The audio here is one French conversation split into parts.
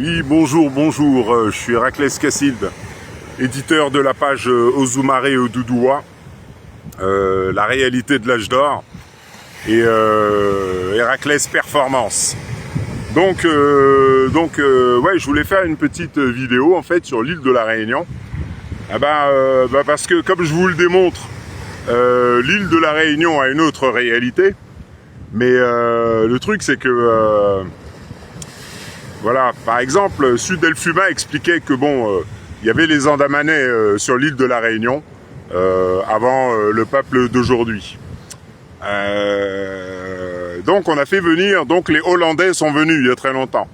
Oui, bonjour, je suis Héraclès Cassilde, éditeur de la page Ozumaré Oduduwa, la réalité de l'âge d'or, et Héraclès Performance. Donc, ouais, je voulais faire une petite vidéo en fait sur l'île de la Réunion. Parce que comme je vous le démontre, l'île de la Réunion a une autre réalité, mais le truc c'est que voilà, par exemple, Sud Elfuma expliquait que il y avait les Andamanais sur l'île de la Réunion avant le peuple d'aujourd'hui. Donc on a fait venir, donc les Hollandais sont venus il y a très longtemps.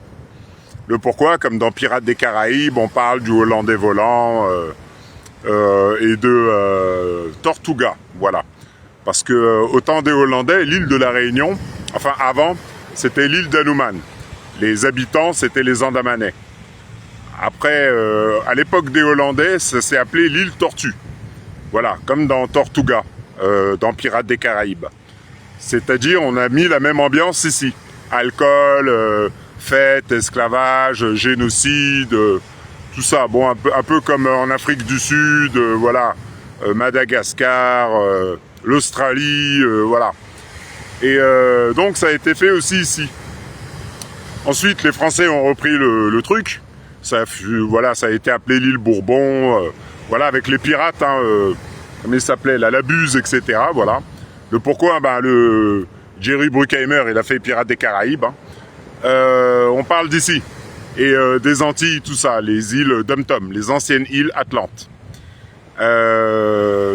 Le pourquoi, comme dans Pirates des Caraïbes, on parle du Hollandais volant et de Tortuga, voilà. Parce que au temps des Hollandais, l'île de la Réunion, enfin avant, c'était l'île d'Hanuman. Les habitants, c'était les Andamanais. Après, à l'époque des Hollandais, ça s'est appelé l'île Tortue. Voilà, comme dans Tortuga, dans Pirates des Caraïbes. C'est-à-dire, on a mis la même ambiance ici. Alcool, fête, esclavage, génocide, tout ça. Bon, un peu comme en Afrique du Sud, voilà, Madagascar, l'Australie, voilà. Et donc, ça a été fait aussi ici. Ensuite, les Français ont repris le truc. Ça a été appelé l'île Bourbon. Voilà, avec les pirates, comme ils s'appelaient, la Buse, etc. Voilà. Le pourquoi, le Jerry Bruckheimer, il a fait Pirates des Caraïbes. On parle d'ici. Et des Antilles, tout ça, les îles Dum-Tum, les anciennes îles Atlantes.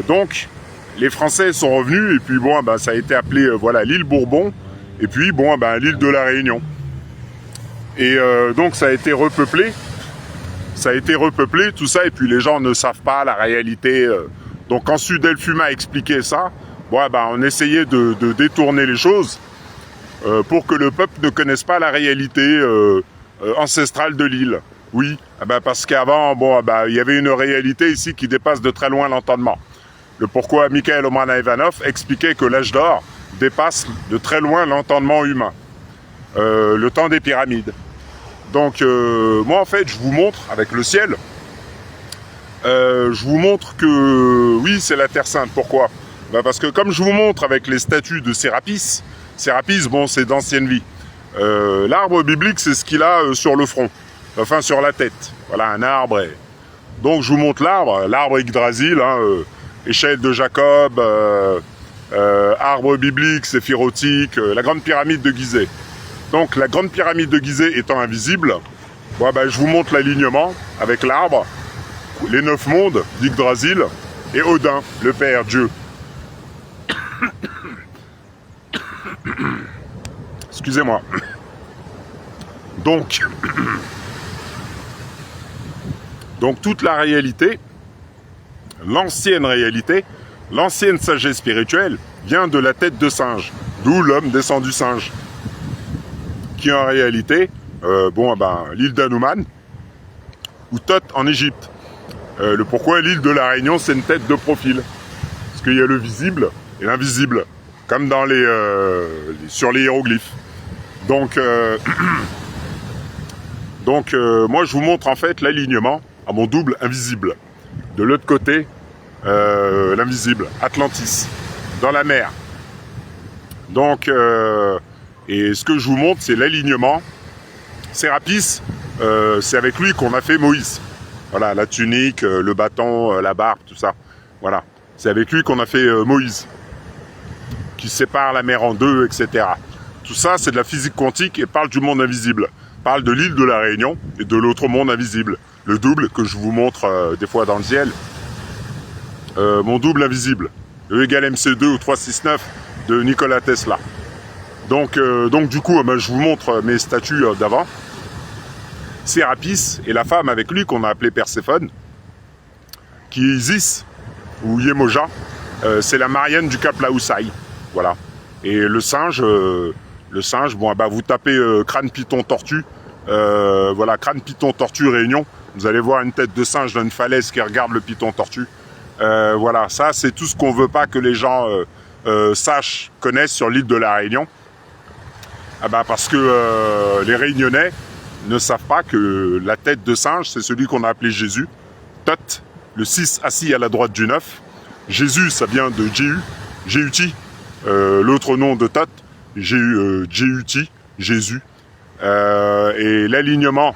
Donc, les Français sont revenus, et puis ça a été appelé l'île Bourbon, et puis l'île de la Réunion. Et donc ça a été repeuplé, tout ça, et puis les gens ne savent pas la réalité. Donc quand Sud Elfuma expliquait ça, on essayait de détourner les choses pour que le peuple ne connaisse pas la réalité ancestrale de l'île. Oui, parce qu'avant, il y avait une réalité ici qui dépasse de très loin l'entendement. Le pourquoi Mikhail Omanaevanov expliquait que l'âge d'or dépasse de très loin l'entendement humain. Le temps des pyramides. Donc moi en fait je vous montre avec le ciel, je vous montre que oui c'est la Terre Sainte. Pourquoi ? Parce que comme je vous montre avec les statues de Sérapis, c'est d'ancienne vie. L'arbre biblique c'est ce qu'il a sur le front, enfin sur la tête. Voilà un arbre. Donc je vous montre l'arbre Yggdrasil, échelle de Jacob, arbre biblique, séphirotique, la grande pyramide de Gizeh. Donc la grande pyramide de Gizeh étant invisible, je vous montre l'alignement avec l'arbre, les 9 mondes d'Yggdrasil et Odin, le Père, Dieu. Excusez-moi. Donc toute la réalité, l'ancienne sagesse spirituelle, vient de la tête de singe, d'où l'homme descend du singe. Qui en réalité, l'île d'Hanuman, ou Thoth en Égypte. Le pourquoi l'île de la Réunion, c'est une tête de profil. Parce qu'il y a le visible et l'invisible, comme dans sur les hiéroglyphes. Donc, moi je vous montre en fait l'alignement à mon double invisible. De l'autre côté, l'invisible, Atlantis, dans la mer. Donc, et ce que je vous montre, c'est l'alignement. Sérapis, c'est avec lui qu'on a fait Moïse. Voilà, la tunique, le bâton, la barbe, tout ça. Voilà, c'est avec lui qu'on a fait Moïse, qui sépare la mer en deux, etc. Tout ça, c'est de la physique quantique et parle du monde invisible. Parle de l'île de la Réunion et de l'autre monde invisible. Le double que je vous montre des fois dans le ciel. Mon double invisible. E égale MC2 ou 369 de Nikola Tesla. Donc du coup, je vous montre mes statues d'avant. Sérapis et la femme avec lui qu'on a appelée Perséphone, qui est Isis ou Yemoja, c'est la Marianne du Cap Laoussaï. Voilà. Et le singe, vous tapez crâne python tortue, crâne python tortue Réunion, vous allez voir une tête de singe dans une falaise qui regarde le python tortue. Ça c'est tout ce qu'on veut pas que les gens connaissent sur l'île de la Réunion. Parce que les Réunionnais, ne savent pas que la tête de singe, c'est celui qu'on a appelé Jésus. Thoth, le 6 assis à la droite du 9. Jésus, ça vient de Jéhu, Jéhuti. L'autre nom de Thoth, Jéhuti, Jésus. Et l'alignement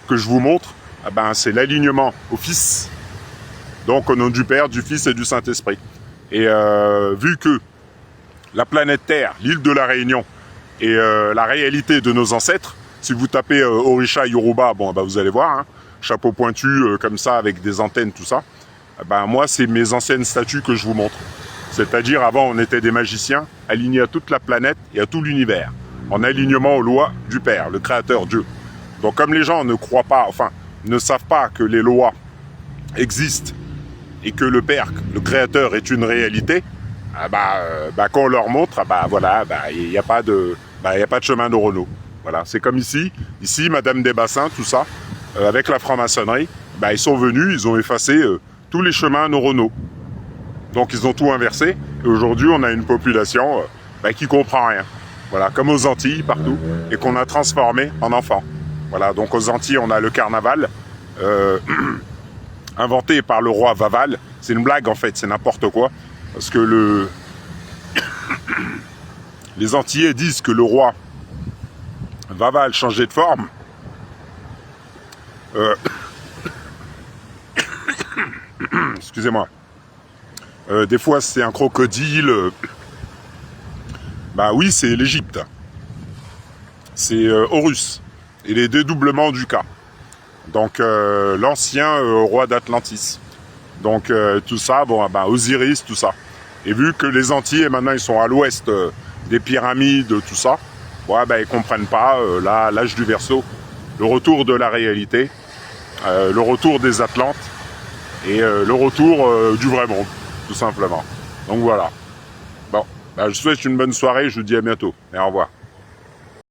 que je vous montre, eh ben, c'est l'alignement au Fils. Donc au nom du Père, du Fils et du Saint-Esprit. Et vu que la planète Terre, l'île de la Réunion, est la réalité de nos ancêtres, si vous tapez Orisha Yoruba, bon, bah, vous allez voir, hein, chapeau pointu comme ça, avec des antennes, tout ça. Ben, moi, c'est mes anciennes statues que je vous montre. C'est-à-dire, avant, on était des magiciens, alignés à toute la planète et à tout l'univers, en alignement aux lois du Père, le Créateur Dieu. Donc, comme les gens ne croient pas, enfin, ne savent pas que les lois existent et que le Père, le Créateur, est une réalité, quand on leur montre, il n'y a pas de chemin de Renault. Voilà, c'est comme ici, Madame des Bassins, tout ça, avec la franc-maçonnerie, ils sont venus, ils ont effacé tous les chemins neuronaux. Donc ils ont tout inversé, et aujourd'hui on a une population qui comprend rien. Voilà, comme aux Antilles, partout, et qu'on a transformé en enfants. Voilà, donc aux Antilles on a le carnaval, inventé par le roi Vaval. C'est une blague en fait, c'est n'importe quoi, parce que les Antillais disent que le roi Vaval changeait de forme. Excusez-moi. Des fois c'est un crocodile. Oui, c'est l'Égypte. C'est Horus. Et les dédoublements du cas. Donc l'ancien roi d'Atlantis. Donc tout ça, Osiris, tout ça. Et vu que les Antillais maintenant ils sont à l'ouest des pyramides, tout ça, ils comprennent pas l'âge du Verseau, le retour de la réalité, le retour des Atlantes et le retour du vrai monde, tout simplement. Donc voilà. Bon, je vous souhaite une bonne soirée, je vous dis à bientôt et au revoir.